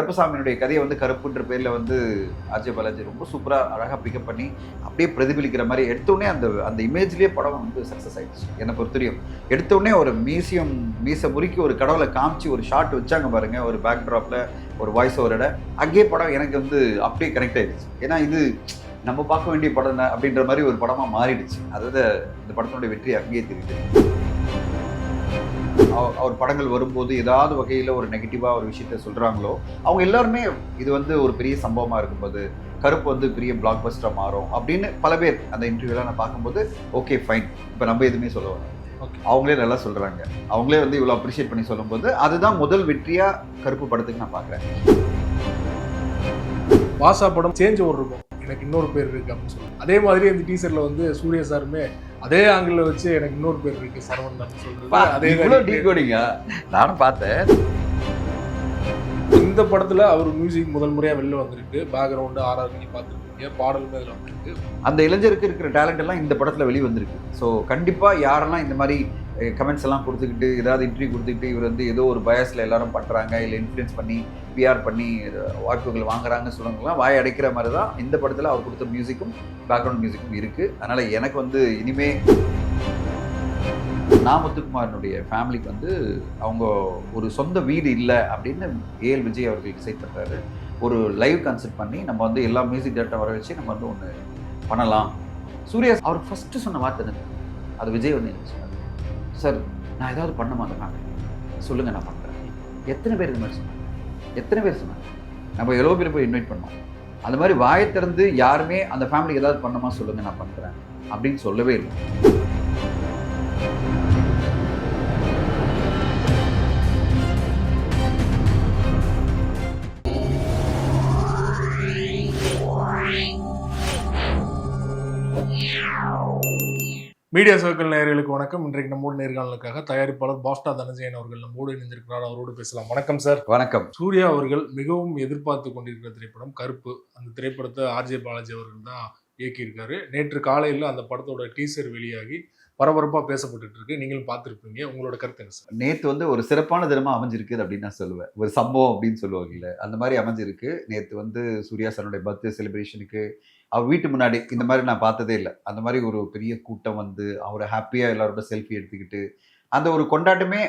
கருப்பசாமியினுடைய கதையை வந்து கருப்புன்ற பேரில் வந்து ஆர்ஜே பாலாஜி ரொம்ப சூப்பராக அழகாக பிக்கப் பண்ணி அப்படியே பிரதிபலிக்கிற மாதிரி எடுத்தோடனே அந்த இமேஜ்லேயே படம் வந்து சக்ஸஸ் ஆகிடுச்சு. என்னை பொறுத்தவரையும் எடுத்தோடனே ஒரு மீசை முறுக்கி ஒரு கடவுளை காமிச்சு ஒரு ஷாட் வச்சாங்க பாருங்கள், ஒரு பேக் ட்ராப்பில் ஒரு வாய்ஸ் ஓவரோட, அங்கேயே படம் எனக்கு வந்து அப்படியே கனெக்ட் ஆகிடுச்சு. ஏன்னா இது நம்ம பார்க்க வேண்டிய படம் தான் அப்படின்ற மாதிரி ஒரு படமாக மாறிடுச்சு. அதாவது இந்த படத்தினுடைய வெற்றி அங்கேயே தெரியுது. அவர் படங்கள் வரும்போது ஏதாவது வகையில் ஒரு நெகட்டிவாக ஒரு விஷயத்த சொல்கிறாங்களோ அவங்க எல்லாருமே இது வந்து ஒரு பெரிய சம்பவமாக இருக்கும்போது கருப்பு வந்து பெரிய பிளாக் பஸ்டராக மாறும் அப்படின்னு பல பேர் அந்த இன்டர்வியூலாம் நான் பார்க்கும்போது ஓகே ஃபைன், இப்போ நம்ம எதுவுமே சொல்ல வரோம், அவங்களே நல்லா சொல்கிறாங்க, அவங்களே வந்து இவ்வளோ அப்ரிஷியேட் பண்ணி சொல்லும்போது அதுதான் முதல் வெற்றியாக கருப்பு படத்துக்கு நான் பார்க்குறேன். வாசா படம் சேஞ்ச் ஓவர் இருக்கும், எனக்கு இன்னொரு பேர் இருக்கு அப்படின்னு சொல்லுவாங்க. அதே மாதிரி அந்த டீசர்ல வந்து சூர்யா சாருமே அதே ஆங்கிள் வச்சு எனக்கு இன்னொரு பேர் இருக்கு சரவணன் தான் சொல்றது. அதே டீகோடிங்க நானும் பார்த்தேன். இந்த படத்துல அவர் மியூசிக் முதல் முறையா வெளில வந்திருக்கு, பேக்ரவுண்டு ஆர்ஆர் நீங்க பார்த்துருக்கீங்க, பாடலுமே அதில் வந்திருக்கு. அந்த இளைஞருக்கு இருக்கிற டேலண்ட் எல்லாம் இந்த படத்துல வெளியே வந்திருக்கு. ஸோ கண்டிப்பா யாரெல்லாம் இந்த மாதிரி கமெண்ட்ஸ் எல்லாம் கொடுத்துக்கிட்டு ஏதாவது இன்டர்வியூ கொடுத்துக்கிட்டு இவர் வந்து ஏதோ ஒரு பயஸில் எல்லாரும் பண்ணுறாங்க, இல்லை இன்ஃப்ளூயன்ஸ் பண்ணி பிஆர் பண்ணி வாய்ப்புகள் வாங்குறாங்கன்னு சொல்லுவாங்கலாம், வாய் அடைக்கிற மாதிரி தான் இந்த படத்தில் அவர் கொடுத்த மியூசிக்கும் பேக்ரவுண்ட் மியூசிக்கும் இருக்குது. அதனால் எனக்கு வந்து இனிமே முத்துக்குமாரனுடைய ஃபேமிலிக்கு வந்து அவங்க ஒரு சொந்த வீடு இல்லை அப்படின்னு ஏஎல் விஜய் அவர்கள் டிசைட் பண்ணுறாரு. ஒரு லைவ் கான்செப்ட் பண்ணி நம்ம வந்து எல்லா மியூசிக் டேரக்டரை வர வச்சு நம்ம வந்து ஒன்று பண்ணலாம். சூர்யா அவர் ஃபஸ்ட்டு சொன்ன வார்த்தை எனக்கு அது விஜய் வந்து என்ன சொன்னார், சார் நான் ஏதாவது பண்ணமா அந்த ஃபேமிலி சொல்லுங்கள் நான் பண்ணுறேன். எத்தனை பேர் இந்த மாதிரி சொன்னாங்க, எத்தனை பேர் சொன்னாங்க, நம்ம எவ்வளோ பேர் போய் இன்வைட் பண்ணோம். அந்த மாதிரி வாயை திறந்து யாருமே அந்த ஃபேமிலிக்கு ஏதாவது பண்ணமா சொல்லுங்கள் நான் பண்ணுறேன் அப்படின்னு சொல்லவே இல்லை. மீடியா சர்க்கிள் நேயர்களுக்கு வணக்கம். இன்றைக்கு நம்மோடு நேர்காணலுக்காக தயாரிப்பாளர் பாஸ்டா தனஞ்சயன் அவர்கள் நம்மோடு இணைந்திருக்கிறார். அவரோடு பேசலாம். வணக்கம் சார். வணக்கம். சூர்யா அவர்கள் மிகவும் எதிர்பார்த்து கொண்டிருக்கிற திரைப்படம் கருப்பு. அந்த திரைப்படத்தை ஆர்ஜே பாலாஜி அவர்கள் தான் இயக்கியிருக்காரு. நேற்று காலையில் அந்த படத்தோட டீசர் வெளியாகி பரபரப்பாக பேசப்பட்டு இருக்கு. நீங்களும் பார்த்துருப்பீங்க. உங்களோட கருத்து என்ன சார்? நேற்று வந்து ஒரு சிறப்பான தினமாக அமைஞ்சிருக்கு அப்படின்னு நான் சொல்லுவேன். ஒரு சம்பவம் அப்படின்னு சொல்லுவாங்கல்ல, அந்த மாதிரி அமைஞ்சிருக்கு. நேற்று வந்து சூர்யா சாருடைய பர்த்டே செலிப்ரேஷனுக்கு அவர் வீட்டு முன்னாடி இந்த மாதிரி நான் பார்த்ததே இல்லை. அந்த மாதிரி ஒரு பெரிய கூட்டம் வந்து அவரை ஹாப்பியாக எல்லாரோட செல்ஃபி எடுத்துக்கிட்டு அந்த ஒரு கொண்டாட்டமே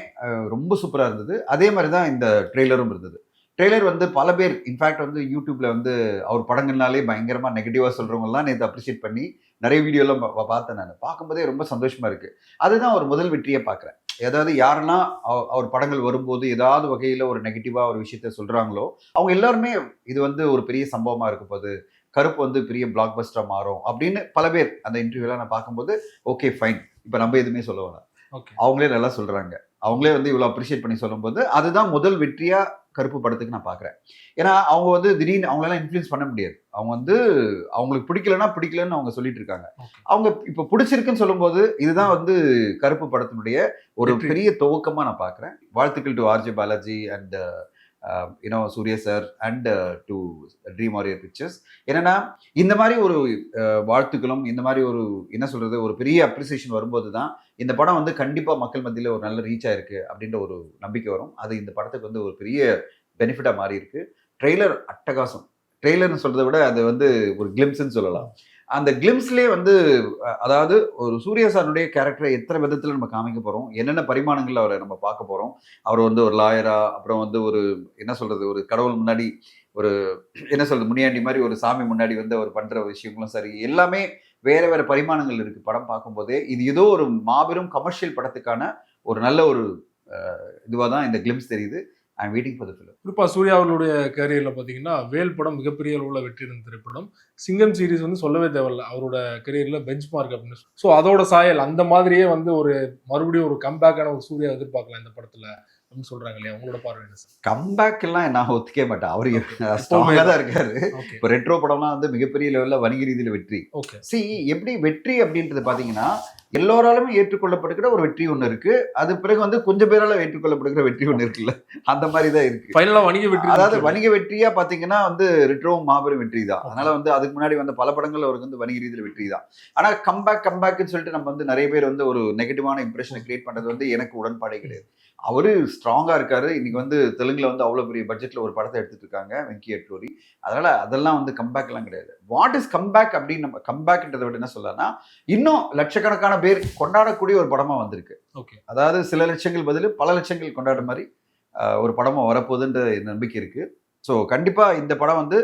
ரொம்ப சூப்பராக இருந்தது. அதே மாதிரி தான் இந்த ட்ரெய்லரும் இருந்தது. ட்ரெய்லர் வந்து பல பேர் இன்ஃபேக்ட் வந்து யூடியூப்ல வந்து அவர் படங்கள்னாலே பயங்கரமாக நெகட்டிவாக சொல்கிறவங்கலாம் நேற்று அப்ரிஷியேட் பண்ணி நிறைய வீடியோலாம் பார்த்தேன். நான் பார்க்கும்போதே ரொம்ப சந்தோஷமாக இருக்குது. அதுதான் ஒரு முதல் வெற்றியை பார்க்குறேன். ஏதாவது யாரெல்லாம் அவர் படங்கள் வரும்போது ஏதாவது வகையில் ஒரு நெகட்டிவாக ஒரு விஷயத்த சொல்கிறாங்களோ அவங்க எல்லாருமே இது வந்து ஒரு பெரிய சம்பவமாக இருக்கும் போது கருப்பு வந்து பெரிய பிளாக் பஸ்டராக மாறும் அப்படின்னு பல பேர் அந்த இன்டர்வியூலாம் நான் பார்க்கும்போது ஓகே ஃபைன், இப்போ நம்ம எதுவுமே சொல்ல வேணாம், அவங்களே நல்லா சொல்கிறாங்க, அவங்களே வந்து இவ்வளோ அப்ரிஷியேட் பண்ணி சொல்லும்போது அதுதான் முதல் வெற்றியாக கருப்பு படத்துக்கு நான் பார்க்குறேன். ஏன்னா அவங்க வந்து திடீர்னு அவங்களெல்லாம் இன்ஃப்ளூயன்ஸ் பண்ண முடியாது. அவங்க வந்து அவங்களுக்கு பிடிக்கலன்னு அவங்க சொல்லிட்டு இருக்காங்க. அவங்க இப்போ பிடிச்சிருக்குன்னு சொல்லும்போது இதுதான் வந்து கருப்பு படத்தினுடைய ஒரு பெரிய துவக்கமாக நான் பார்க்குறேன். வாழ்த்துக்கள் to RJ Balaji and Suriya sir and to Dream Warrior Pictures. என்னன்னா இந்த மாதிரி ஒரு வாழ்த்துக்களும் இந்த மாதிரி ஒரு என்ன சொல்றது ஒரு பெரிய அப்ரிசியேஷன் வரும்போது தான் இந்த படம் வந்து கண்டிப்பாக மக்கள் மத்தியில் ஒரு நல்ல ரீச் ஆயிருக்கு அப்படின்ற ஒரு நம்பிக்கை வரும். அது இந்த படத்துக்கு வந்து ஒரு பெரிய பெனிஃபிட்டாக மாறி இருக்கு. ட்ரெய்லர் அட்டகாசம். ட்ரெய்லர்னு சொல்றதை விட அது வந்து ஒரு கிளிம்ஸ்ன்னு சொல்லலாம். அந்த கிளிம்ஸ்லேயே வந்து அதாவது ஒரு சூர்யா சாருடைய கேரக்டரை எத்தனை விதத்தில் நம்ம காமிக்க போகிறோம், என்னென்ன பரிமாணங்கள் அவரை நம்ம பார்க்க போகிறோம். அவர் வந்து ஒரு லாயரா, அப்புறம் வந்து ஒரு என்ன சொல்கிறது ஒரு கடவுள் முன்னாடி ஒரு என்ன சொல்கிறது முனியாண்டி மாதிரி ஒரு சாமி முன்னாடி வந்து அவர் பண்ணுற விஷயங்களும் சரி எல்லாமே வேறு வேறு பரிமாணங்கள் இருக்குது. படம் பார்க்கும்போதே இது ஏதோ ஒரு மாபெரும் கமர்ஷியல் படத்துக்கான ஒரு நல்ல ஒரு இதுவாக தான் இந்த கிளிம்ஸ் தெரியுது. I am waiting for the film. குறிப்பாக சூர்யா அவர்களுடைய கேரியரில் பார்த்தீங்கன்னா வேல் படம் மிகப்பெரிய அளவில் வெற்றி இருந்த திரைப்படம். சிங்கம் சீரிஸ் வந்து சொல்லவே தேவையில்லை, அவரோட கரியரில் பெஞ்ச் மார்க் அப்படின்னு. ஸோ அதோட சாயல் அந்த மாதிரியே வந்து ஒரு மறுபடியும் ஒரு கம்பேக்கான ஒரு சூர்யா எதிர்பார்க்கலாம் இந்த படத்தில் அப்படின்னு சொல்றாங்க இல்லையா? உங்களோட பார்வை என்ன சார்? கம்பேக் எல்லாம் நான் ஒத்துக்கவே மாட்டேன். அவரு ஸ்ட்ராங்கா தான் இருக்காரு. இப்போ ரெட்ரோ படம்லாம் வந்து மிகப்பெரிய லெவலில் வணிக ரீதியில் வெற்றி. எப்படி வெற்றி அப்படின்றது பார்த்தீங்கன்னா எல்லோராலுமே ஏற்றுக்கொள்ளப்படுகிற ஒரு வெற்றி ஒன்று இருக்கு. அது பிறகு வந்து கொஞ்சம் பேரால ஏற்றுக்கொள்ளப்படுகிற வெற்றி ஒன்று இருக்குல்ல, அந்த மாதிரி தான் இருக்கு. ஃபைனலா வணிக வெற்றி, அதாவது வணிக வெற்றியா பாத்தீங்கன்னா வந்து ரெட்ரோவும் மாபெரும் வெற்றி தான். அதனால வந்து அது அதுக்கு முன்னாடி வந்த பல படங்கள் அவருக்கு வந்து வணிக ரீதியில் வெற்றி தான். ஆனா கம்பேக்னு சொல்லிட்டு நம்ம வந்து நிறைய பேர் வந்து ஒரு நெகட்டிவான இம்ப்ரெஷனை கிரியேட் பண்றது வந்து எனக்கு உடன்பாடே கிடையாது. அவரு ஸ்ட்ராங்கா இருக்காரு. இன்னைக்கு வந்து தெலுங்குல வந்து அவ்வளவு பெரிய பட்ஜெட்ல ஒரு படத்தை எடுத்துட்டு இருக்காங்க வெங்கி அட்லூரி. அதனால அதெல்லாம் வந்து கம்பேக் எல்லாம் கிடையாது. வாட் இஸ் கம்பேக் அப்படின்னு நம்ம கம்பேக்ன்றதை விட என்ன சொல்லலாம்னா, இன்னும் லட்சக்கணக்கான பேர் கொண்டாடக்கூடிய ஒரு படமா வந்திருக்கு. ஓகே. அதாவது சில லட்சங்கள் பதில் பல லட்சங்கள் கொண்டாடுற மாதிரி ஒரு படமா வரப்போகுதுன்ற நம்பிக்கை இருக்கு. ஸோ கண்டிப்பா இந்த படம் வந்து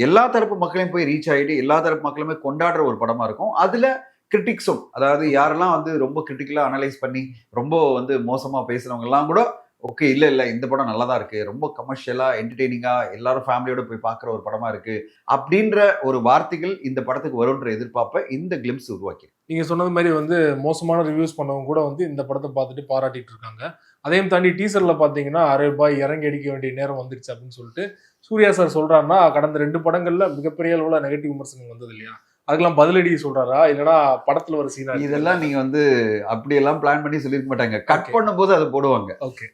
எல்லா தரப்பு மக்களையும் போய் ரீச் ஆகிட்டு எல்லா தரப்பு மக்களுமே கொண்டாடுற ஒரு படமா இருக்கும். அதுல கிரிட்டிக்ஸும், அதாவது யாரெல்லாம் வந்து ரொம்ப கிரிட்டிக்கலா அனலைஸ் பண்ணி ரொம்ப வந்து மோசமா பேசுறவங்க எல்லாம் கூட ஓகே, இல்ல இந்த படம் நல்லா தான் இருக்கு, ரொம்ப கமர்ஷியலா என்டர்டெய்னிங்கா எல்லாரும் ஃபேமிலியோட போய் பார்க்குற ஒரு படமா இருக்கு அப்படின்ற ஒரு வார்த்தைகள் இந்த படத்துக்கு வரும்ன்ற எதிர்பார்ப்பை இந்த கிளிம்ஸ் உருவாக்கி. நீங்க சொன்னது மாதிரி வந்து மோசமான ரிவ்யூஸ் பண்ணவங்க கூட வந்து இந்த படத்தை பார்த்துட்டு பாராட்டிட்டு இருக்காங்க. அதையும் தாண்டி டீசர்ல பாத்தீங்கன்னா அரே பாய் இறங்கி அடிக்க வேண்டிய நேரம் வந்துருச்சு அப்படின்னு சொல்லிட்டு சூர்யா சார் சொல்றாருன்னா, கடந்த 2 படங்கள்ல மிகப்பெரிய அளவுல நெகட்டிவ் விமர்சனம் வந்தது இல்லையா? அதுக்கெல்லாம் பதிலடி சொல்றாரா, இல்லைன்னா படத்துல ஒரு சீனா? இதெல்லாம் நீங்க வந்து அப்படியெல்லாம் பிளான் பண்ணி சொல்லியிருக்க மாட்டாங்க. கட் பண்ணும்போது அதை போடுவாங்க.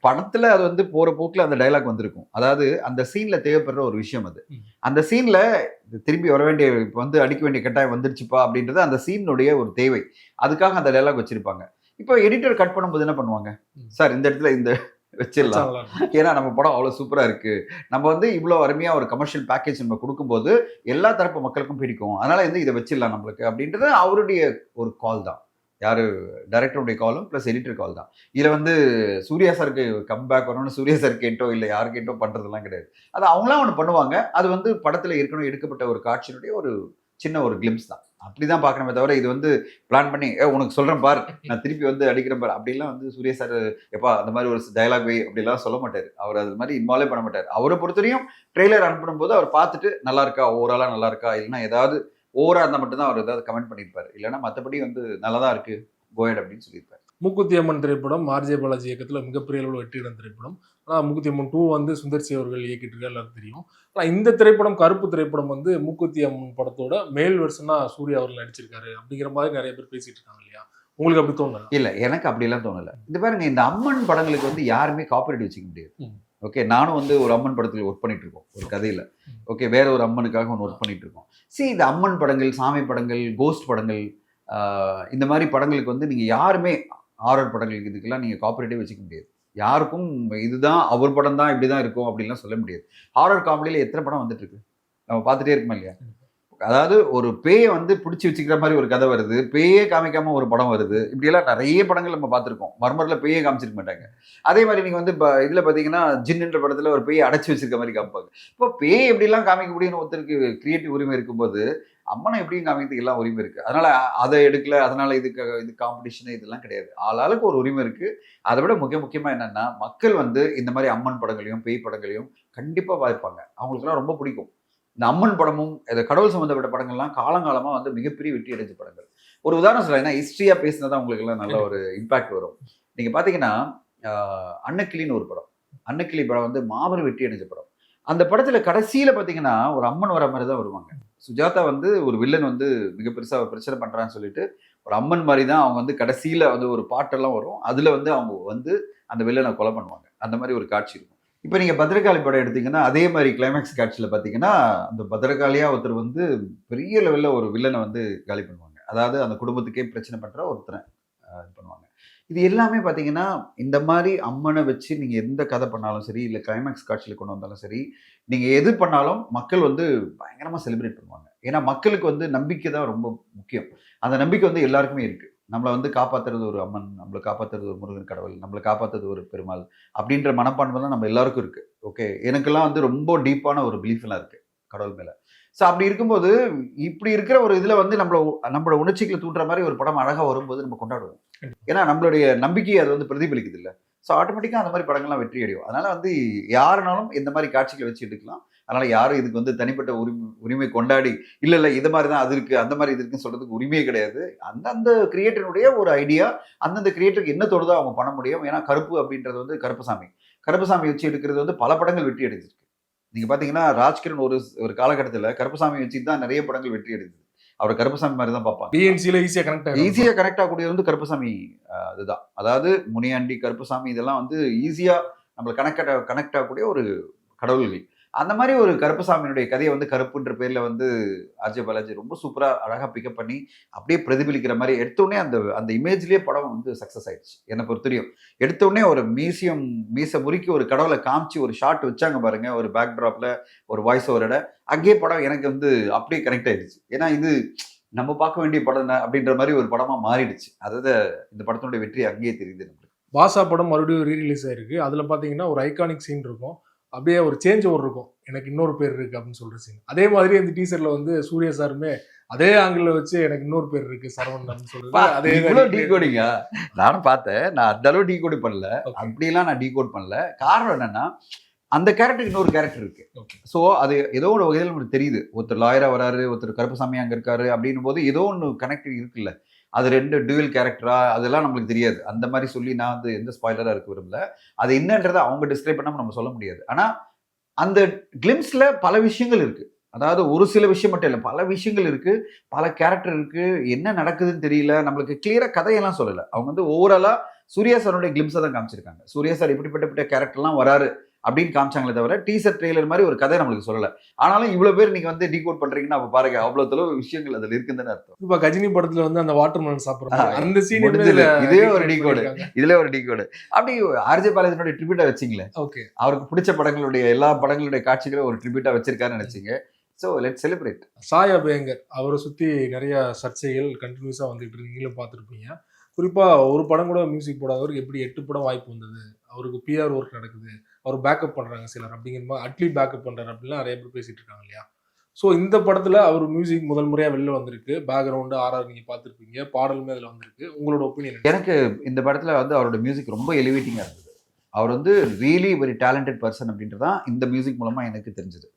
படத்துல அது வந்து போற போக்குல அந்த டைலாக் வந்திருக்கும். அதாவது அந்த சீன்ல தேவைப்படுற ஒரு விஷயம் அது. அந்த சீன்ல திரும்பி வர வேண்டிய வந்து அடிக்க வேண்டிய கட்டாயம் வந்துருச்சுப்பா அப்படின்றது அந்த சீனுடைய ஒரு தேவை. அதுக்காக அந்த டைலாக் வச்சிருப்பாங்க. இப்போ எடிட்டர் கட் பண்ணும்போது என்ன பண்ணுவாங்க, சார் இந்த இடத்துல இந்த வச்சிடலாம், ஏன்னா நம்ம படம் அவ்வளவு சூப்பரா இருக்கு, நம்ம வந்து இவ்வளவு அருமையா ஒரு கமர்ஷியல் பேக்கேஜ் நம்ம கொடுக்கும்போது எல்லா தரப்பு மக்களுக்கும் பிடிக்கும், அதனால வந்து இதை வச்சிடலாம் நம்மளுக்கு அப்படின்றது அவருடைய ஒரு கால் தான். யாரு டைரக்டருடைய காலும் பிளஸ் எடிட்டர் கால் தான். இதுல வந்து சூர்யா சாருக்கு கம்பேக் வரணும்னு சூர்யா சார் கேட்டோ இல்லை யாரு கேட்டோ பண்றதெல்லாம் கிடையாது. அது அவங்களாம் ஒன்று பண்ணுவாங்க. அது வந்து படத்துல ஏற்கனவே எடுக்கப்பட்ட ஒரு காட்சியினுடைய ஒரு சின்ன ஒரு கிளிம்ஸ் தான். அப்படிதான் பார்க்கணுமே தவிர இது வந்து பிளான் பண்ணி உனக்கு சொல்றேன் பார், நான் திருப்பி வந்து அடிக்கிறேன் பார் அப்படிலாம் வந்து சூர்யா சார் எப்பா அந்த மாதிரி ஒரு டைலாக் வை அப்படிலாம் சொல்ல மாட்டாரு. அவர் அது மாதிரி இன்வால்வே பண்ண மாட்டார். அவரை பொறுத்தவரையும் ட்ரெய்லர் அனுப்பும் போது அவர் பார்த்துட்டு நல்லா இருக்கா, ஓவராலா நல்லா இருக்கா, இல்லைன்னா ஏதாவது ஓவரா இருந்தால் மட்டும்தான் அவர் ஏதாவது கமெண்ட் பண்ணியிருப்பாரு. இல்லைன்னா மற்றபடி வந்து நல்லதா இருக்கு கோயட் அப்படின்னு சொல்லியிருப்பாரு. மூக்குத்தி அம்மன் திரைப்படம் ஆர்ஜே பாலாஜி இயக்கத்தில் மிகப்பெரிய அளவில் வெற்றியிடம் திரைப்படம். ஆனால் மூக்குத்தி அம்மன் 2 வந்து சுந்தர் சி அவர்கள் இயக்கிட்டு இருக்காரு, எல்லாரும் தெரியும். ஆனால் இந்த திரைப்படம் கருப்பு திரைப்படம் வந்து மூக்குத்தி அம்மன் படத்தோட மேல் வெர்ஷனா சூர்யா அவர்கள் நடிச்சிருக்காரு அப்படிங்கிற மாதிரி நிறைய பேர் பேசிட்டு இருக்காங்க இல்லையா? உங்களுக்கு அப்படி தோணல? இல்ல, எனக்கு அப்படிலாம் தோணல. இது பாருங்க, இந்த அம்மன் படங்களுக்கு வந்து யாருமே காப்பிரைட் வச்சுக்க முடியாது. ஓகே, நானும் வந்து ஒரு அம்மன் படத்துல ஒர்க் பண்ணிட்டு இருக்கோம் ஒரு கதையில. ஓகே, வேற ஒரு அம்மனுக்காக ஒன்று ஒர்க் பண்ணிட்டு இருக்கோம். சரி, இந்த அம்மன் படங்கள், சாமி படங்கள், கோஸ்ட் படங்கள், இந்த மாதிரி படங்களுக்கு வந்து நீங்க யாருமே ஹாரர் படங்களுக்கு இதுக்கெல்லாம் நீங்க காப்பிரைட்டே வச்சுக்க முடியாது. யாருக்கும் இதுதான் அவர் படம் தான் இப்படிதான் இருக்கும் அப்படின்லாம் சொல்ல முடியாது. ஹாரர் காமெடியில எத்தனை படம் வந்துட்டு இருக்கு, நம்ம பார்த்துட்டே இருக்கோமா இல்லையா? அதாவது ஒரு பேயை வந்து பிடிச்சி வச்சுக்கிற மாதிரி ஒரு கதை வருது, பேயே காமிக்காம ஒரு படம் வருது, இப்படியெல்லாம் நிறைய படங்கள் நம்ம பார்த்துருக்கோம். மர்மரில் பேயே காமிச்சிருக்க மாட்டாங்க. அதே மாதிரி நீங்கள் வந்து இப்போ இதில் பார்த்தீங்கன்னா ஜின்ன்ற படத்தில் ஒரு பேயை அடைச்சி வச்சிருக்க மாதிரி காமிப்பாங்க. இப்போ பேயை எப்படிலாம் காமிக்க முடியும்னு ஒருத்தருக்கு கிரியேட்டிவ் உரிமை இருக்கும்போது அம்மனை எப்படியும் காமிக்கிறதுக்கு எல்லாம் உரிமை இருக்குது. அதனால் அதை எடுக்கல, அதனால் இது காம்படிஷன் இதெல்லாம் கிடையாது. ஆளாளுக்கு ஒரு உரிமை இருக்குது. அதை விட முக்கியமாக என்னென்னா, மக்கள் வந்து இந்த மாதிரி அம்மன் படங்களையும் பேய் படங்களையும் கண்டிப்பாக பார்ப்பாங்க. அவங்களுக்குலாம் ரொம்ப பிடிக்கும். இந்த அம்மன் படமும் இந்த கடவுள் சம்மந்தப்பட்ட படங்கள்லாம் காலங்காலமாக வந்து மிகப்பெரிய வெற்றி அடைஞ்ச படங்கள். ஒரு உதாரணம் சொல்ல, ஏன்னா ஹிஸ்ட்ரியாக பேசினதான் உங்களுக்கு எல்லாம் நல்ல ஒரு இம்பாக்ட் வரும். நீங்கள் பார்த்தீங்கன்னா அன்னக்கிளின்னு ஒரு படம், அன்னக்கிளி படம் வந்து மாபெரும் வெற்றி அடைஞ்ச படம். அந்த படத்தில் கடைசியில் பார்த்தீங்கன்னா ஒரு அம்மன் வர மாதிரி தான் வருவாங்க. சுஜாதா வந்து ஒரு வில்லன் வந்து மிக பெருசாக பிரச்சனை பண்ணுறான்னு சொல்லிட்டு ஒரு அம்மன் மாதிரி தான் அவங்க வந்து கடைசியில் வந்து ஒரு பாட்டெல்லாம் வரும். அதில் வந்து அவங்க வந்து அந்த வில்லனை கொலை பண்ணுவாங்க. அந்த மாதிரி ஒரு காட்சி இருக்கும். இப்போ நீங்கள் பத்ரகாளி படம் எடுத்தீங்கன்னா அதே மாதிரி கிளைமேக்ஸ் காட்சியில் பார்த்தீங்கன்னா அந்த பத்ரகாளியாக ஒருத்தர் வந்து பெரிய லெவலில் ஒரு வில்லனை வந்து காலி பண்ணுவாங்க. அதாவது அந்த குடும்பத்துக்கே பிரச்சனை பண்ணுற ஒருத்தரை இது பண்ணுவாங்க. இது எல்லாமே பார்த்தீங்கன்னா இந்த மாதிரி அம்மனை வச்சு நீங்கள் எந்த கதை பண்ணாலும் சரி, இல்லை கிளைமேக்ஸ் காட்சியில் கொண்டு வந்தாலும் சரி, நீங்கள் எது பண்ணாலும் மக்கள் வந்து பயங்கரமாக செலிப்ரேட் பண்ணுவாங்க. ஏன்னா மக்களுக்கு வந்து நம்பிக்கை தான் ரொம்ப முக்கியம். அந்த நம்பிக்கை வந்து எல்லாருக்குமே இருக்குது. நம்மளை வந்து காப்பாற்றுறது ஒரு அம்மன், நம்மளை காப்பாற்றுறது ஒரு முருகன் கடவுள், நம்மளை காப்பாற்றுறது ஒரு பெருமாள் அப்படின்ற மனப்பான்மை தான் நம்ம எல்லாருக்கும் இருக்குது. ஓகே, எனக்கெல்லாம் வந்து ரொம்ப டீப்பான ஒரு பிலீஃப்லாம் இருக்குது கடவுள் மேலே. ஸோ அப்படி இருக்கும்போது இப்படி இருக்கிற ஒரு இதில் வந்து நம்மளோட உணர்ச்சிகளை தூண்டுற மாதிரி ஒரு படம் அழகாக வரும்போது நம்ம கொண்டாடுவோம். ஏன்னா நம்மளுடைய நம்பிக்கையை அது வந்து பிரதிபலிக்குது இல்லை? ஸோ ஆட்டோமேட்டிக்காக அந்த மாதிரி படங்கள்லாம் வெற்றி அடையும். அதனால் வந்து யாருனாலும் இந்த மாதிரி காட்சிகளை வச்சு எடுக்கலாம். அதனால் யாரும் இதுக்கு வந்து தனிப்பட்ட உரிமை கொண்டாடி இல்லை இது மாதிரி தான் அது இருக்குது, அந்த மாதிரி இது இருக்குன்னு சொல்கிறதுக்கு உரிமையே கிடையாது. அந்தந்த கிரியேட்டருடைய ஒரு ஐடியா, அந்தந்த கிரியேட்டருக்கு என்ன தோடுதோ அவங்க பண்ண முடியும். ஏன்னா கருப்பு அப்படின்றது வந்து கருப்புசாமி வச்சு எடுக்கிறது வந்து பல படங்கள் வெற்றி அடைஞ்சிருக்கு. நீங்கள் பார்த்தீங்கன்னா ராஜ்கிரண் ஒரு காலகட்டத்தில் கருப்புசாமி வச்சு தான் நிறைய படங்கள் வெற்றி அடைஞ்சது. அவர் கருப்புசாமி மாதிரி தான் பார்ப்பாங்க. டிஎன்சியில் ஈஸியாக கனெக்ட் ஆகக்கூடியது வந்து கருப்புசாமி இதுதான். அதாவது முனியாண்டி, கருப்புசாமி இதெல்லாம் வந்து ஈஸியாக நம்மளை கனெக்ட் ஆகக்கூடிய ஒரு கடவுள்கள். அந்த மாதிரி ஒரு கருப்பசாமியினுடைய கதையை வந்து கருப்புன்ற பேர்ல வந்து ஆர்ஜே பாலாஜி ரொம்ப சூப்பரா அழகா பிக்கப் பண்ணி அப்படியே பிரதிபலிக்கிற மாதிரி எடுத்தோடனே அந்த அந்த இமேஜ்லயே படம் வந்து சக்சஸ் ஆயிடுச்சு. என்னை பொறுத்தவரையும் எடுத்தோடனே ஒரு மீச முறுக்கி ஒரு கடவுளை காமிச்சு ஒரு ஷாட் வச்சாங்க பாருங்க, ஒரு பேக் டிராப்ல ஒரு வாய்ஸ் ஓவரோட, அங்கேயே படம் எனக்கு வந்து அப்படியே கனெக்ட் ஆயிடுச்சு. ஏன்னா இது நம்ம பார்க்க வேண்டிய படம் தான் அப்படின்ற மாதிரி ஒரு படமா மாறிடுச்சு. அதாவது இந்த படத்தினுடைய வெற்றி அங்கேயே தெரியுது நம்மளுக்கு. பாஷா படம் மறுபடியும் ரீரிலீஸ் ஆயிருக்கு. அதுல பாத்தீங்கன்னா ஒரு ஐகானிக் சீன் இருக்கும். அப்படியே ஒரு சேஞ்ச் ஓவர் இருக்கும். எனக்கு இன்னொரு பேர் இருக்கு அப்படின்னு சொல்ற சீன். அதே மாதிரி இந்த டீசர்ல வந்து சூர்யா சாருமே அதே ஆங்கிள் வச்சு எனக்கு இன்னொரு பேர் இருக்கு சரவணன் அப்படின்னு சொல்றது. அதே இவ்வளவு டீகோடிங்கா? நானும் பார்த்தேன். நான் அந்த அளவு டீகோட் பண்ணல. அப்படிலாம் நான் டீகோட் பண்ணல. காரணம் என்னன்னா அந்த கேரக்டருக்கு இன்னொரு கேரக்டர் இருக்கு. ஸோ அது ஏதோ ஒரு வகையில் நமக்கு தெரியுது. ஒருத்தர் லாயரா வராரு, ஒருத்தர் கருப்பசாமி அங்க இருக்காரு அப்படின்னும் போது ஏதோ ஒன்று கனெக்ட் இருக்குல்ல. அது 2 டுவல் கேரக்டரா அதெல்லாம் நம்மளுக்கு தெரியாது. அந்த மாதிரி சொல்லி நான் வந்து எந்த ஸ்பாய்லரா இருக்க விரும்பல. அது என்னன்றதை அவங்க டிஸ்கிரைப் பண்ணாம நம்ம சொல்ல முடியாது. ஆனா அந்த கிளிம்ஸ்ல பல விஷயங்கள் இருக்கு. அதாவது ஒரு சில விஷயம் மட்டும் இல்லை, பல விஷயங்கள் இருக்கு, பல கேரக்டர் இருக்கு. என்ன நடக்குதுன்னு தெரியல, நம்மளுக்கு கிளியரா கதையெல்லாம் சொல்லல. அவங்க வந்து ஓவராலா சூர்யா சாரோட கிளிம்ஸை தான் காமிச்சிருக்காங்க. சூர்யா சார் இப்படிப்பட்ட கேரக்டர்லாம் வராரு அப்படின்னு காமிச்சாங்களே தவிர டீசர் ட்ரெய்லர் மாதிரி ஒரு கதை நம்மளுக்கு சொல்லல. ஆனாலும் இவ்வளவு பேர் நீங்க வந்து டீகோட் பண்றீங்கன்னா அப்ப பாருங்க அவ்வளவு தொலைவு விஷயங்கள் அதுல இருக்குன்னு அர்த்தம். இப்ப கஜினி படத்துல வந்து அந்த வாட்டர்மெலன் சாப்பிடுறாங்க, அந்த சீன் இதே ஒரு டீகோடு, இதுல ஒரு டீகோடு. அப்படி ஆர்ஜே பாலாஜியோட ட்ரிபியூட்டா வச்சிங்களேன். ஓகே, அவருக்கு பிடிச்ச படங்களுடைய எல்லா படங்களுடைய காட்சிகளும் ஒரு ட்ரிபியூட்டா வச்சிருக்காருன்னு நினைச்சீங்க. So let's celebrate. Sai Abhyankar அவரை சுற்றி நிறைய சர்ச்சைகள் கண்டினியூஸாக வந்துட்டு இருக்கு, நீங்களும் பார்த்துருப்பீங்க. குறிப்பாக ஒரு படம் கூட மியூசிக் போடாதவருக்கு எப்படி 8 படம் வாய்ப்பு வந்தது, அவருக்கு பிஆர் ஒர்க் நடக்குது, அவர் பேக்கப் பண்ணுறாங்க சிலர் அப்படிங்கிற மாதிரி, அட்லி பேக்கப் பண்ணுறாரு அப்படிலாம் நிறைய பேர் பேசிகிட்டு இருக்காங்க இல்லையா. ஸோ இந்த படத்தில் அவர் மியூசிக் முதல் முறையாக வெளில வந்திருக்கு, பேக்ரவுண்டு ஆர்ஆர் நீங்கள் பார்த்துருப்பீங்க, பாடலுமே அதில் வந்திருக்கு. உங்களோட ஒப்பீனியன்? எனக்கு இந்த படத்தில் வந்து அவரோட மியூசிக் ரொம்ப எலிவேட்டிங்காக இருந்தது. அவர் வந்து ரியலி வெரி டேலண்டட் பர்சன் அப்படின்றதான் இந்த மியூசிக் மூலமாக எனக்கு தெரிஞ்சது.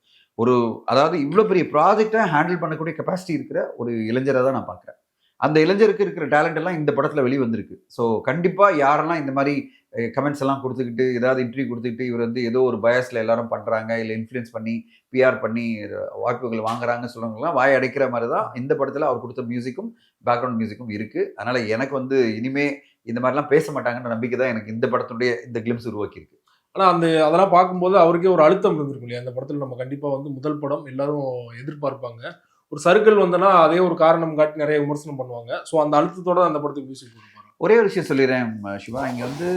அதாவது இவ்வளோ பெரிய ப்ராஜெக்டை ஹேண்டில் பண்ணக்கூடிய கெப்பாசிட்டி இருக்கிற ஒரு இளைஞரை தான் நான் பார்க்குறேன். அந்த இளைஞருக்கு இருக்கிற டேலண்ட் எல்லாம் இந்த படத்தில் வெளியே வந்திருக்கு. ஸோ கண்டிப்பாக யாரெல்லாம் இந்த மாதிரி கமெண்ட்ஸ் எல்லாம் கொடுத்துக்கிட்டு ஏதாவது இன்டர்வியூ கொடுத்துக்கிட்டு இவர் வந்து ஏதோ ஒரு பயஸில் எல்லாரும் பண்ணுறாங்க, இல்லை இன்ஃப்ளூயன்ஸ் பண்ணி பிஆர் பண்ணி வாய்ப்புகள் வாங்குறாங்கன்னு சொல்லுவாங்கலாம், வாய் அடைக்கிற மாதிரி தான் இந்த படத்தில் அவர் கொடுத்த மியூசிக்கும் பேக்ரவுண்ட் மியூசிக்கும் இருக்குது. அதனால் எனக்கு வந்து இனிமே இந்த மாதிரிலாம் பேச மாட்டாங்கன்ற நம்பிக்கை தான் எனக்கு இந்த படத்துடைய இந்த கிளிம்ஸ் உருவாக்கியிருக்கு. ஆனால் அதெல்லாம் பார்க்கும்போது அவருக்கே ஒரு அழுத்தம் இருந்திருக்கும் இல்லையா. அந்த படத்தில் நம்ம கண்டிப்பாக வந்து முதல் படம் எல்லாரும் எதிர்பார்ப்பாங்க, ஒரு சர்க்கிள் வந்தனா அதே ஒரு காரணம் காட்டி நிறைய விமர்சனம் பண்ணுவாங்க. ஸோ அந்த அழுத்தத்தோட அந்த படத்துக்கு மியூசிக் கொடுப்பாங்க. ஒரே ஒரு விஷயம் சொல்லிடுறேன் சிவா, இங்கே வந்து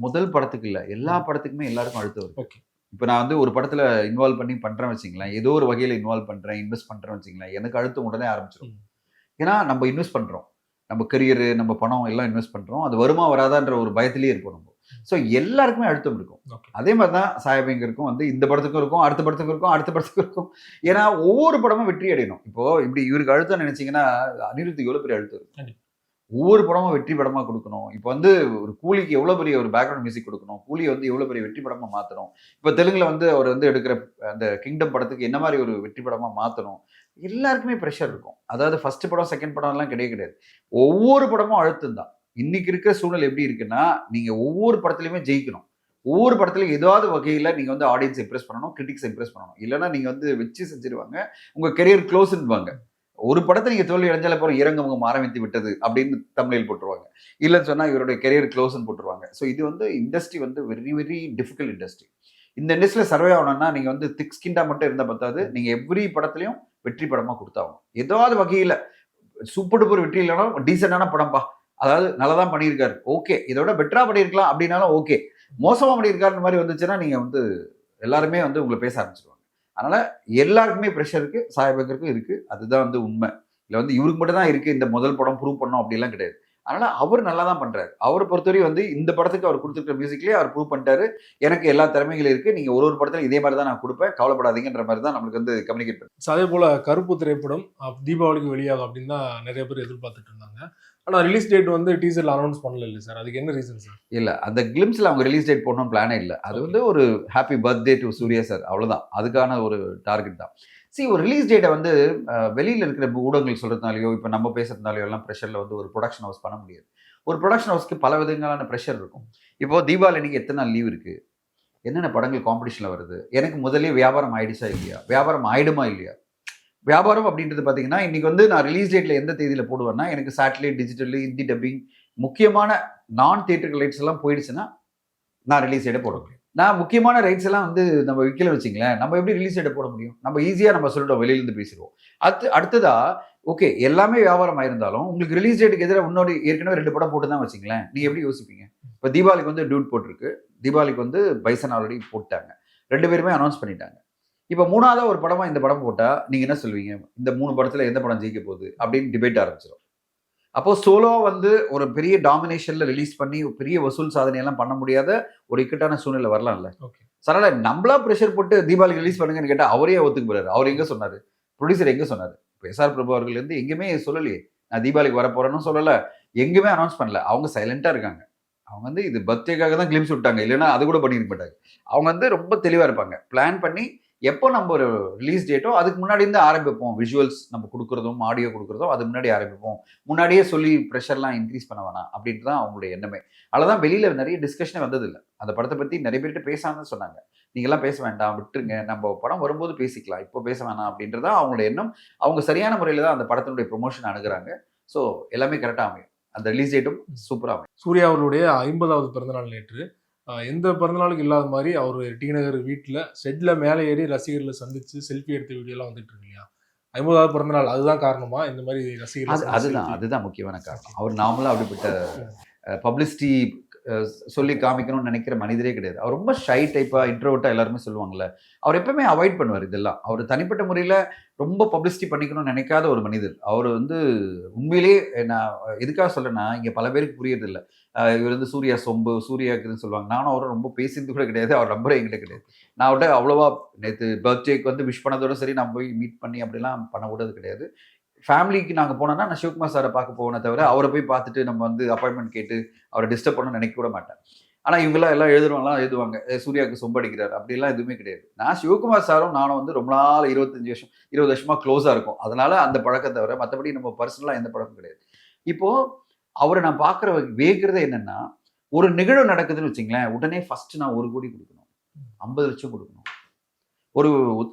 முதல் படத்துக்கு இல்லை, எல்லா படத்துக்குமே எல்லாருக்கும் அழுத்தம் வரும். ஓகே, இப்போ நான் வந்து ஒரு படத்தில் இன்வால்வ் பண்ணி பண்ணுறேன் வச்சிங்களேன், ஏதோ ஒரு வகையில் இன்வால்வ் பண்ணுறேன், இன்வெஸ்ட் பண்ணுறேன் வச்சிங்களேன், எனக்கு அழுத்தம் உடனே ஆரம்பிச்சிடும். ஏன்னா நம்ம இன்வெஸ்ட் பண்ணுறோம், நம்ம கரியரு, நம்ம பணம் எல்லாம் இன்வெஸ்ட் பண்ணுறோம், அது வருமா வராதான்ற ஒரு பயத்திலேயே இருப்போம் நம்ம. ஸோ எல்லாருக்குமே அழுத்தம் இருக்கும். அதே மாதிரி தான் சாய் அபயங்கருக்கும் வந்து இந்த படத்துக்கும் இருக்கும், அடுத்த படத்துக்கும் இருக்கும், அடுத்த படத்துக்கும் இருக்கும். ஏன்னா ஒவ்வொரு படமும் வெற்றி அடையணும். இப்போ இப்படி இவருக்கு அழுத்தம் நினைச்சீங்கன்னா அனிருத்துக்கு எவ்வளோ பெரிய அழுத்தம் இருக்கும். ஒவ்வொரு படமும் வெற்றி படமாக கொடுக்கணும். இப்போ வந்து ஒரு கூலிக்கு எவ்வளோ பெரிய ஒரு பேக்ரவுண்ட் மியூசிக் கொடுக்கணும், கூலியை வந்து எவ்வளோ பெரிய வெற்றி படமாக மாற்றணும். இப்போ தெலுங்குல வந்து அவர் வந்து எடுக்கிற அந்த கிங்டம் படத்துக்கு என்ன மாதிரி ஒரு வெற்றி படமாக மாற்றணும். எல்லாருக்குமே ப்ரெஷர் இருக்கும். அதாவது ஃபர்ஸ்ட் படம் செகண்ட் படம்லாம் கிடையாது. ஒவ்வொரு படமும் அழுத்தம் தான். இன்னைக்கு இருக்கிற சூழ்நிலை எப்படி இருக்குன்னா, நீங்க ஒவ்வொரு படத்துலையுமே ஜெயிக்கணும். ஒவ்வொரு படத்துலையும் ஏதாவது வகையில் நீங்க வந்து ஆடியன்ஸ் இம்ப்ரெஸ் பண்ணணும், கிரிட்டிக்ஸ் இம்ப்ரெஸ் பண்ணணும். இல்லைன்னா நீங்க வந்து வச்சு செஞ்சிருவாங்க, உங்க கெரியர் க்ளோஸ்ன்னுவாங்க. ஒரு படத்தை நீங்க தோல்வி அடைஞ்சால போற இறங்கவங்க ஆரம்பித்து விட்டது அப்படின்னு தமிழில் போட்டுருவாங்க. இல்லைன்னு சொன்னா இவருடைய கெரியர் க்ளோஸ்ன்னு போட்டுருவாங்க. ஸோ இது வந்து இண்டஸ்ட்ரி வந்து வெரி வெரி டிஃபிகல்ட் இண்டஸ்ட்ரி. இந்த இண்டஸ்ட்ரியில் சர்வே ஆகணும்னா நீங்க வந்து திக் ஸ்கின்டா மட்டும் இருந்தால் பத்தாது, நீங்க எவ்ரி படத்துலையும் வெற்றி படமா கொடுத்தாகணும். ஏதாவது வகையில் சூப்பர் டூப்பர் வெற்றி இல்லைனாலும் டீசெண்டான படம்பா, அதாவது நல்லா தான் பண்ணியிருக்காரு, ஓகே, இதோட பெட்டரா பண்ணியிருக்கலாம் அப்படின்னாலும் ஓகே, மோசமாக பண்ணியிருக்காருன்ற மாதிரி வந்துச்சுன்னா நீங்க வந்து எல்லாருமே வந்து உங்களை பேச ஆரம்பிச்சிருவாங்க. அதனால எல்லாருக்குமே ப்ரெஷர் இருக்கு, சாய் அபயங்கருக்கும் இருக்கு. அதுதான் வந்து உண்மை. இல்லை வந்து இவருக்கு மட்டும் தான் இருக்கு இந்த முதல் படம் ப்ரூவ் பண்ணோம் அப்படிலாம் கிடையாது. அதனால அவர் நல்லா தான் பண்றாரு. அவரை பொறுத்தவரை வந்து இந்த படத்துக்கு அவர் கொடுத்துருக்க மியூசிக்லேயே அவர் ப்ரூவ் பண்ணிட்டாரு, எனக்கு எல்லா திறமைகளும் இருக்கு, நீங்க ஒரு படத்துல இதே மாதிரி தான் நான் கொடுப்பேன், கவலைப்படாதீங்கன்ற மாதிரி தான் நம்மளுக்கு வந்து கம்யூனிகேட் பண்ணுறேன். அதே போல கருப்பு திரைப்படம் தீபாவளிக்கு வெளியாகும் அப்படின்னு தான் நிறைய பேர் எதிர்பார்த்துட்டு இருந்தாங்க. ஆனால் ரிலீஸ் டேட் வந்து டீசர்ல அனௌன்ஸ் பண்ணல இல்லை சார், அதுக்கு என்ன ரீசன் சார்? இல்லை, அந்த கிளிம்ஸில் அவங்க ரிலீஸ் டேட் போடணும் பிளானே இல்லை. அது வந்து ஒரு happy birthday to Suriya sir, அவ்வளோதான். அதுக்கான ஒரு டார்கெட் தான். ஒரு ரிலீஸ் டேட்டை வந்து வெளியில் இருக்கிற ஊடகங்கள் சொல்கிறதுனாலையோ இப்போ நம்ம பேசுறதுனாலையோ எல்லாம் ப்ரெஷரில் வந்து ஒரு ப்ரொடக்ஷன் ஹவுஸ் பண்ண முடியாது. ஒரு ப்ரொடக்ஷன் ஹவுஸ்க்கு பல விதங்களான ப்ரெஷர் இருக்கும். இப்போது தீபாவளி அன்னைக்கு எத்தனை நாள் லீவ் இருக்குது, என்னென்ன படங்கள் காம்படிஷனில் வருது, எனக்கு முதலே வியாபாரம் ஆயிடுச்சா இல்லையா, வியாபாரம் ஆயிடுமா இல்லையா. வியாபாரம் அப்படின்றது பார்த்தீங்கன்னா இன்றைக்கி வந்து நான் ரிலீஸ் டேட்டில் எந்த தேதியில் போடுவேன்னா, எனக்கு சேட்டலைட், டிஜிட்டல், ஹிந்தி டப்பிங், முக்கியமான நான் தியேட்டர் லைட்ஸ் எல்லாம் போயிடுச்சுன்னா நான் ரிலீஸ் டேட்டை போடுவேன். நான் முக்கியமான ரைட்ஸ் எல்லாம் வந்து நம்ம விற்கல வச்சிங்களேன், நம்ம எப்படி ரிலீஸ் டேட் போட முடியும்? நம்ம ஈஸியா நம்ம சொல்லிட்டோம், வெளியிலேருந்து பேசிடுவோம். அடுத்ததா ஓகே எல்லாமே வியாபாரம் ஆயிருந்தாலும் உங்களுக்கு ரிலீஸ் டேட்டுக்கு எதிராக முன்னாடி ஏற்கனவே 2 படம் போட்டு தான் வச்சிங்களேன், நீங்க எப்படி யோசிப்பீங்க? இப்போ தீபாவளிக்கு வந்து டூட் போட்டிருக்கு, தீபாவளிக்கு வந்து பைசன் ஆல்ரெடி போட்டாங்க, 2 பேருமே அனௌன்ஸ் பண்ணிட்டாங்க. இப்போ 3ஆவதா ஒரு படமா இந்த படம் போட்டா நீங்க என்ன சொல்வீங்க? இந்த 3 படத்துல எந்த படம் ஜெயிக்க போகுது அப்படின்னு டிபேட் ஆரம்பிச்சிடும். அப்போ சோலோ வந்து ஒரு பெரிய டாமினேஷன்ல ரிலீஸ் பண்ணி பெரிய வசூல் சாதனை எல்லாம் பண்ண முடியாத ஒரு இக்கட்டான சூழ்நிலை வரலாம்ல. சரளா நம்மளா ப்ரெஷர் போட்டு தீபாவளிக்கு ரிலீஸ் பண்ணுங்கன்னு கேட்டா அவரே ஒத்துக்கு போறாரு. அவர் எங்க சொன்னாரு? ப்ரொடியூசர் எங்க சொன்னாரு? இப்போ எஸ்ஆர் பிரபு அவர்கள் வந்து எங்கேயுமே சொல்லலையே, நான் தீபாவளிக்கு வர போறேன்னு சொல்லல, எங்குமே அனௌன்ஸ் பண்ணல. அவங்க சைலண்டா இருக்காங்க. அவங்க வந்து இது பர்த்டேக்காக தான் கிளிம்ஸ் விட்டாங்க, இல்லைன்னா அது கூட பண்ணிருக்க மாட்டாங்க. அவங்க வந்து ரொம்ப தெளிவா இருப்பாங்க. பிளான் பண்ணி எப்போ நம்ம ஒரு ரிலீஸ் டேட்டோ அதுக்கு முன்னாடி இருந்து ஆரம்பிப்போம். விஷுவல்ஸ் நம்ம கொடுக்குறதும் ஆடியோ கொடுக்குறதும் அதுக்கு முன்னாடி ஆரம்பிப்போம். முன்னாடியே சொல்லி ப்ரெஷர்லாம் இன்க்ரீஸ் பண்ண வேணாம் அப்படின்ட்டு தான் அவங்களுடைய எண்ணமே. அதனால வெளியில நிறைய டிஸ்கஷனே வந்ததில்லை. அந்த படத்தை பற்றி நிறைய பேர்கிட்ட பேசாமல் சொன்னாங்க. நீங்கள்லாம் பேச வேண்டாம், விட்டுருங்க, நம்ம படம் வரும்போது பேசிக்கலாம், இப்போ பேச வேணாம் அப்படின்றதான் அவங்களோட எண்ணம். அவங்க சரியான முறையில் தான் அந்த படத்தினுடைய ப்ரொமோஷன் அணுகுறாங்க. ஸோ எல்லாமே கரெக்டாக அமையும். அந்த ரிலீஸ் டேட்டும் சூப்பராக அமையும். சூர்யா அவருடைய 50வது பிறந்தநாள் நேற்று. எந்த பிறந்தநாளுக்கு இல்லாத மாதிரி அவர் டி நகர் வீட்டில் ஷெட்ல மேலே ஏறி ரசிகர்களை சந்திச்சு செல்ஃபி எடுத்த வீடியோலாம் வந்துட்டு இருக்கு இல்லையா? 50வது பிறந்தநாள் அதுதான் காரணமா இந்த மாதிரி ரசிகர்கள்? அதுதான் முக்கியமான காரணம். அவர் நார்மலாக அப்படிப்பட்ட பப்ளிசிட்டி சொல்லி காமிக்கணும்னு நினைக்கிற மனிதரே கிடையாது. அவர் ரொம்ப ஷை டைப்பாக இன்ட்ரோவர்ட்டாக எல்லாருமே சொல்லுவாங்கல்ல, அவர் எப்பவுமே அவாய்ட் பண்ணுவார் இதெல்லாம். அவர் தனிப்பட்ட முறையில் ரொம்ப பப்ளிசிட்டி பண்ணிக்கணும்னு நினைக்காத ஒரு மனிதர். அவர் வந்து உண்மையிலேயே நான் எதுக்காக சொல்றேன்னா, இங்கே பல பேருக்கு புரியறதில்லை. இவர் வந்து சூர்யா சொம்பு, சூர்யாக்குதுன்னு சொல்லுவாங்க. நானும் அவரும் ரொம்ப பேசினது கூட கிடையாது. அவர் நம்பரே என்கிட்ட கிடையாது. நான் அவர்கிட்ட அவ்வளோவா நேற்று பர்த்டேக்கு வந்து விஷ் பண்ணதோட சரி, நான் போய் மீட் பண்ணி அப்படிலாம் பண்ண கூடாது கிடையாது. ஃபேமிலிக்கு நாங்கள் போனோம்னா நான் சிவகுமார் சாரை பார்க்க போவேனே தவிர அவரை போய் பார்த்துட்டு நம்ம வந்து அப்பாயின்மெண்ட் கேட்டு அவரை டிஸ்டர்ப் பண்ணணும்னு நினைக்க கூட மாட்டேன். ஆனால் இவங்கெல்லாம் எல்லாம் எழுதுவாங்க, சூர்யாவுக்கு சொம்பு அடிக்கிறார் அப்படிலாம் எதுவுமே கிடையாது. நான் சிவகுமார் சாரும் நானும் வந்து ரொம்ப நாள் 20 வருஷமா க்ளோஸாக இருக்கும். அதனால அந்த பழக்கம் தவிர மற்றபடி நம்ம பர்சனலாக எந்த பழக்கம் கிடையாது. இப்போ அவரை நான் பார்க்குற வேகிறதே என்னன்னா, ஒரு நிகழ்வு நடக்குதுன்னு வச்சுங்களேன், உடனே ஃபர்ஸ்ட் நான் 1 கோடி கொடுக்கணும், 50 லட்சம் கொடுக்கணும். ஒரு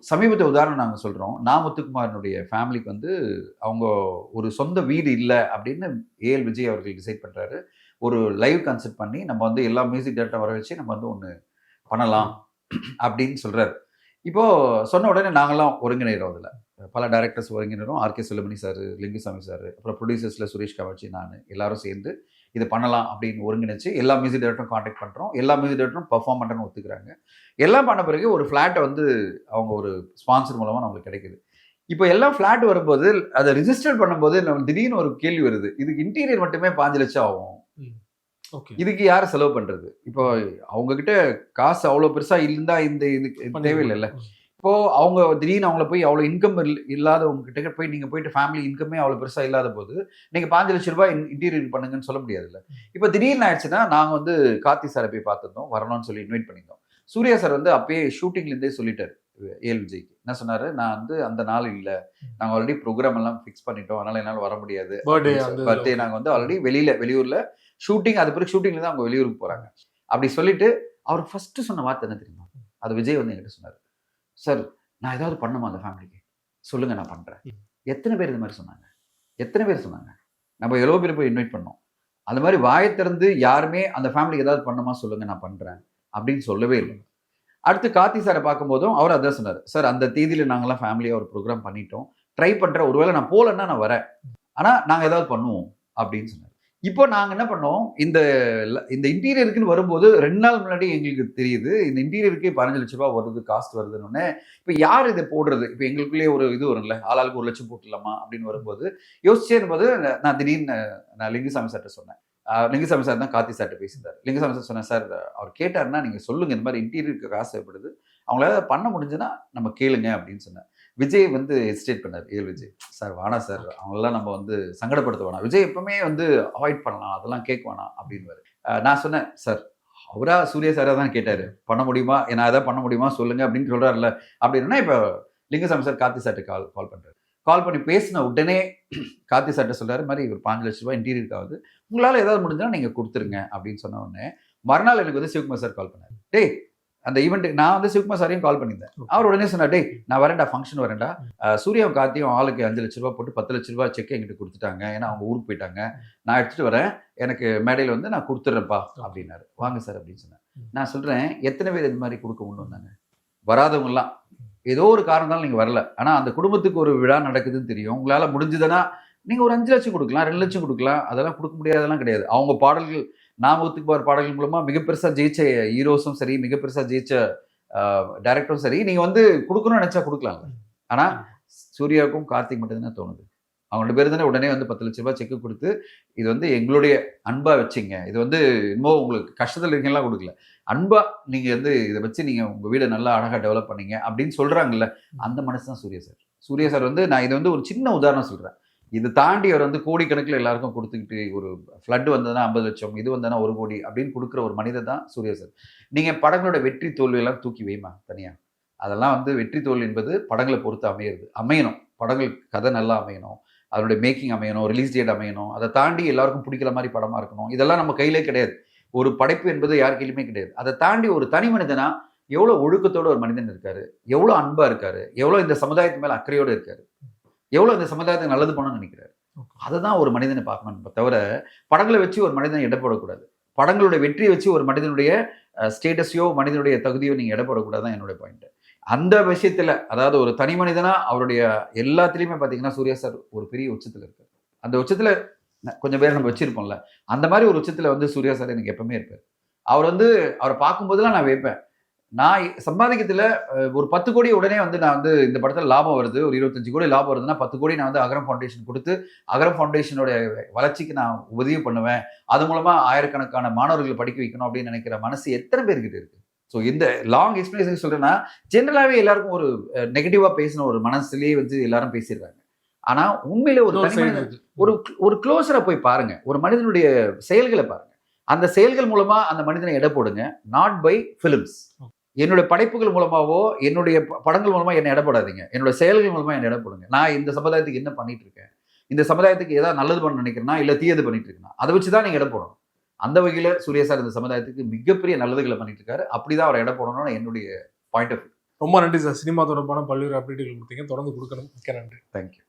சமீபத்தை உதாரணம் நாங்கள் சொல்கிறோம். முத்துக்குமாரனுடைய ஃபேமிலிக்கு வந்து அவங்க ஒரு சொந்த வீடு இல்லை அப்படின்னு ஏஎல் விஜய் அவர்கள் டிசைட் பண்ணுறாரு. ஒரு லைவ் கான்செப்ட் பண்ணி நம்ம வந்து எல்லா மியூசிக் டேரக்டரை வர வச்சு நம்ம வந்து ஒன்று பண்ணலாம் அப்படின்னு சொல்கிறாரு. இப்போது சொன்ன உடனே நாங்களாம் ஒருங்கிணைகிறோம். அதில் பல டைரக்டர்ஸ் ஒருங்கிணைறோம். RK Selvamani sir, Lingusamy sir, அப்புறம் ப்ரொடியூசர்ஸில் சுரேஷ் காமாட்சி, நான் எல்லாரும் சேர்ந்து இது பண்ணலாம் அப்படின்னு ஒருங்கிணைச்சு எல்லா மியூசிக் டைரக்டரும் காண்டாக்ட் பண்ணுறோம். எல்லா மியூசிக் டைரக்டரும் பர்ஃபார்ம் பண்ணுறன்னு ஒத்துக்கிறாங்க. எல்லாம் பண்ண பிறகு ஒரு ஃப்ளாட்டை வந்து அவங்க ஒரு ஸ்பான்சர் மூலமாக நம்மளுக்கு கிடைக்குது. இப்போ எல்லாம் ஃப்ளாட் வரும்போது அதை ரிஜிஸ்டர் பண்ணும்போது நம்ம திடீர்னு ஒரு கேள்வி வருது, இதுக்கு இன்டீரியர் மட்டுமே 5 லட்சம் ஆகும், இதுக்கு யார் செலவு பண்றது? இப்போ அவங்க கிட்ட காசு அவ்வளோ பெருசா இருந்தா இந்த இதுக்கு தேவையில்லைல்ல. இப்போ அவங்க திடீர்னு அவங்கள போய் அவ்வளோ இன்கம் இல்லாதவங்க கிட்ட போய் நீங்க போயிட்டு ஃபேமிலி இன்கமே அவ்வளோ பெருசா இல்லாத போது நீங்க 5 லட்சம் ரூபாய் இன்டீரியர் பண்ணுங்கன்னு சொல்ல முடியாதுல்ல. இப்போ திடீர்னு ஆயிடுச்சுன்னா, நாங்கள் வந்து கார்த்தி சாரை போய் பார்த்துருந்தோம், வரணும்னு சொல்லி இன்வைட் பண்ணியிருந்தோம். சூர்யா சார் வந்து அப்பயே ஷூட்டிங்லேருந்தே சொல்லிட்டாரு ஏஎல் விஜய்க்கு. என்ன சொன்னாரு, நான் வந்து அந்த நாள் இல்லை, நாங்கள் ஆல்ரெடி ப்ரோக்ராம் எல்லாம் ஃபிக்ஸ் பண்ணிட்டோம், அதனால என்னால் வர முடியாது. பர்த்டே நாங்கள் வந்து ஆல்ரெடி வெளியூர்ல ஷூட்டிங், அது பிறகு ஷூட்டிங்ல தான் அவங்க வெளியூருக்கு போறாங்க அப்படி சொல்லிட்டு அவர் ஃபர்ஸ்ட் சொன்ன வார்த்தை என்ன தெரியுமா? அது விஜய் வந்து என்கிட்ட சொன்னார், சார் நான் ஏதாவது பண்ணுமா அந்த ஃபேமிலிக்கு, சொல்லுங்க நான் பண்றேன். எத்தனை பேர் இந்த மாதிரி சொன்னாங்க? எத்தனை பேர் சொன்னாங்க? நம்ம எவ்வளோ பேர் போய் இன்வைட் பண்ணோம். அந்த மாதிரி வாயை திறந்து யாருமே அந்த ஃபேமிலிக்கு ஏதாவது பண்ணுமா சொல்லுங்க நான் பண்றேன் அப்படின்னு சொல்லவே இல்லை. அடுத்து கார்த்தி சாரை பார்க்கும்போதும் அவர் அதான் சொன்னார், சார் அந்த தேதியில நாங்களாம் ஃபேமிலியாக ஒரு ப்ரோக்ராம் பண்ணிட்டோம், ட்ரை பண்றேன், ஒருவேளை நான் போகலன்னா நான் வரேன், ஆனா நாங்கள் ஏதாவது பண்ணுவோம் அப்படின்னு சொன்னார். இப்போ நாங்கள் என்ன பண்ணோம், இந்த இன்டீரியருக்குன்னு வரும்போது 2 நாள் முன்னாடி எங்களுக்கு தெரியுது இந்த இன்டீரியருக்கு 15 லட்ச ரூபா வருது, காஸ்ட் வருதுன்னு. இப்போ யார் இதை போடுறது? இப்போ எங்களுக்குள்ளேயே ஒரு இது வரும்ல, ஆளாளுக்கு 1 லட்சம் போட்டுடலாமா அப்படின்னு வரும்போது யோசிச்சே இருக்கும்போது நான் திடீர்னு லிங்குசாமி சார்ட்ட சொன்னேன். லிங்குசாமி சார் தான் கார்த்தி சார்ட்ட பேசியிருந்தார். லிங்குசாமி சார் சொன்னேன், சார் அவர் கேட்டாருன்னா நீங்கள் சொல்லுங்க, இந்த மாதிரி இன்டீரியருக்கு காசு தேவைப்படுது, அவங்களால பண்ண முடிஞ்சுன்னா நம்ம கேளுங்க அப்படின்னு சொன்னேன். விஜய் வந்து ஹெசிடேட் பண்ணார். ஏஎல் விஜய் சார் வேணாம் சார், அவங்களெல்லாம் நம்ம வந்து சங்கடப்படுத்த வேணாம், விஜய் எப்பவுமே வந்து அவாய்ட் பண்ணலாம், அதெல்லாம் கேட்க வேணாம் அப்படின்னு. நான் சொன்னேன், சார் அவரா சூர்யா சாரா தான் கேட்டாரு, பண்ண முடியுமா, நான் எதாவது பண்ண முடியுமா சொல்லுங்க அப்படின்னு சொல்றாருல்ல அப்படின்னா. இப்போ லிங்குசாமி சார் கார்த்தி சார்ட்ட கால் பண்றாரு. கால் பண்ணி பேசின உடனே கார்த்தி சார்ட்ட சொல்றாரு, மாதிரி ஒரு 5 லட்ச ரூபாய் இன்டீரியருக்கு ஆகுது, உங்களால் ஏதாவது முடிஞ்சுன்னா நீங்கள் கொடுத்துருங்க அப்படின்னு சொன்ன உடனே மறுநாள் எனக்கு வந்து சிவகுமார் சார் கால் பண்ணார், டேய் அந்த ஈவெண்ட் நான் வந்து சிவகுமார் சாரையும் கால் பண்ணியிருந்தேன். அவர் உடனே சொன்னார், டேய் நான் வரேன்டா, ஃபங்க்ஷன் வரேன்டா, சூர்யாவும் கார்த்தியும் ஆளுக்கு 5 லட்ச ரூபா போட்டு 10 லட்ச ரூபா செக் என்கிட்ட கொடுத்துட்டாங்க, ஏன்னா அவங்க ஊருக்கு போயிட்டாங்க, நான் எடுத்துட்டு வரேன், எனக்கு மேடையில் வந்து நான் கொடுத்துட்றேன்ப்பா அப்படின்னாரு. வாங்க சார் அப்படின்னு சொன்னேன். நான் சொல்கிறேன், எத்தனை பேர் இது மாதிரி கொடுக்க கொண்டு வந்தாங்க? வராதவங்கலாம் ஏதோ ஒரு காரணத்தால் நீங்கள் வரல. ஆனால் அந்த குடும்பத்துக்கு ஒரு விழா நடக்குதுன்னு தெரியும், உங்களால் முடிஞ்சதுன்னா நீங்கள் ஒரு 5 லட்சம் கொடுக்கலாம், 2 லட்சம் கொடுக்கலாம், அதெல்லாம் கொடுக்க முடியாதெல்லாம் கிடையாது. அவங்க பாடல்கள், நான் ஒத்துக்கு போகிற பாடல்கள் மூலமாக மிக பெருசாக ஜெயிச்ச ஹீரோஸும் சரி, மிக பெருசாக ஜெயிச்ச டைரக்டரும் சரி, நீங்கள் வந்து கொடுக்கணும்னு நினச்சா கொடுக்கலாம்ல. ஆனால் சூர்யாவுக்கும் கார்த்திக் மட்டும்தான் தோணுது. அவங்க 2 பேர் தானே உடனே வந்து 10 லட்ச ரூபாய் செக்கு கொடுத்து, இது வந்து எங்களுடைய அன்பா வச்சிங்க, இது வந்து இன்னும் உங்களுக்கு கஷ்டத்தில் இருக்கீங்கலாம் கொடுக்கல, அன்பா நீங்கள் வந்து இதை வச்சு நீங்கள் உங்கள் வீடை நல்லா அழகாக டெவலப் பண்ணீங்க அப்படின்னு சொல்கிறாங்கல்ல, அந்த மனசு தான் சூர்யா சார். சூர்யா சார் வந்து நான் இது வந்து ஒரு சின்ன உதாரணம் சொல்கிறேன். இது தாண்டி அவர் வந்து கோடிக்கணக்கில் எல்லாருக்கும் கொடுத்துக்கிட்டு, ஒரு ஃப்ளட் வந்ததுன்னா 50 லட்சம், இது வந்ததுன்னா 1 கோடி அப்படின்னு கொடுக்குற ஒரு மனிதர் தான் சூர்யா சார். நீங்கள் படங்களோட வெற்றி தோல்வியெல்லாம் தூக்கி வைமா தனியாக. அதெல்லாம் வந்து வெற்றி தோல்வி என்பது படங்களை பொறுத்து அமையணும். படங்கள் கதை நல்லா அமையணும், அதனுடைய மேக்கிங் அமையணும், ரிலீஸ் டேட் அமையணும், அதை தாண்டி எல்லாருக்கும் பிடிக்கிற மாதிரி படமாக இருக்கணும். இதெல்லாம் நம்ம கையிலே கிடையாது. ஒரு படைப்பு என்பது யார் கையிலுமே கிடையாது. அதை தாண்டி ஒரு தனி மனிதனா எவ்வளோ ஒழுக்கத்தோட ஒரு மனிதன் இருக்காரு, எவ்வளோ அன்பா இருக்காரு, எவ்வளோ இந்த சமுதாயத்து மேலே அக்கறையோடு இருக்காரு, எவ்வளோ இந்த சமுதாயத்துக்கு நல்லது பண்ணணும்னு நினைக்கிறாரு. அதை தான் ஒரு மனிதனை பார்க்கணும் தவிர படங்களை வச்சு ஒரு மனிதனை எடை போடக்கூடாது. படங்களுடைய வெற்றியை வச்சு ஒரு மனிதனுடைய ஸ்டேட்டஸையோ மனிதனுடைய தகுதியோ நீங்கள் எடை போடக்கூடாது தான் என்னுடைய பாயிண்ட். அந்த விஷயத்தில், அதாவது ஒரு தனி மனிதனா அவருடைய எல்லாத்துலேயுமே பார்த்தீங்கன்னா சூர்யா சார் ஒரு பெரிய உச்சத்தில் இருக்கார். அந்த உச்சத்தில் கொஞ்சம் பேர் நம்ம வச்சிருப்போம்ல, அந்த மாதிரி ஒரு உச்சத்தில் வந்து சூர்யா சார் எனக்கு எப்பவுமே இருப்பார். அவர் வந்து அவரை பார்க்கும்போதெல்லாம் நான் வைப்பேன், நான் சம்பாதிக்கிறதுல ஒரு 10 கோடி உடனே வந்து நான் வந்து இந்த படத்தில் லாபம் வருது, ஒரு 25 கோடி லாபம் வருதுன்னா 10 கோடி நான் வந்து அகரம் ஃபவுண்டேஷன் கொடுத்து அகரம் ஃபவுண்டேஷனோட வளர்ச்சிக்கு நான் உதவி பண்ணுவேன், அது மூலமாக ஆயிரக்கணக்கான மாணவர்களை படிக்க வைக்கணும் அப்படின்னு நினைக்கிற மனசு எத்தனை பேர்கிட்ட இருக்கு? ஸோ இந்த லாங் எக்ஸ்பிளேஷன் சொல்கிறேன்னா, ஜென்ரலாகவே எல்லாருக்கும் ஒரு நெகட்டிவாக பேசின ஒரு மனசுலேயே வந்து எல்லாரும் பேசிடுறாங்க. ஆனால் உண்மையிலே ஒரு ஒரு க்ளோஸராக போய் பாருங்க, ஒரு மனிதனுடைய செயல்களை பாருங்க, அந்த செயல்கள் மூலமாக அந்த மனிதனை எடை போடுங்க, நாட் பை ஃபிலிம்ஸ். என்னுடைய படைப்புகள் மூலமாவோ என்னுடைய படங்கள் மூலமா என்ன எடை போடாதீங்க, என்னோட செயல்கள் மூலமா என்ன எடை போடுங்க. நான் இந்த சமுதாயத்துக்கு என்ன பண்ணிட்டு இருக்கேன், இந்த சமுதாயத்துக்கு ஏதாவது நல்லது பண்ண நினைக்கிறேன்னா இல்லை தீயது பண்ணிட்டு இருக்கேன்னா, அதை வச்சுதான் நீங்க எடை போடணும். அந்த வகையில சூர்யா சார் இந்த சமுதாயத்துக்கு மிகப்பெரிய நல்லதுகளை பண்ணிட்டு இருக்காரு. அப்படிதான் அவர் எடை போடணும்னு என்னுடைய பாயிண்ட் ஆஃப் வியூ. ரொம்ப நன்றி சார். சினிமா தொடர்பான பல்வேறு அப்டேட்டுகள் கொடுத்தீங்க, தொடர்ந்து கொடுக்கணும். மிக்க நன்றி. தேங்க்யூ.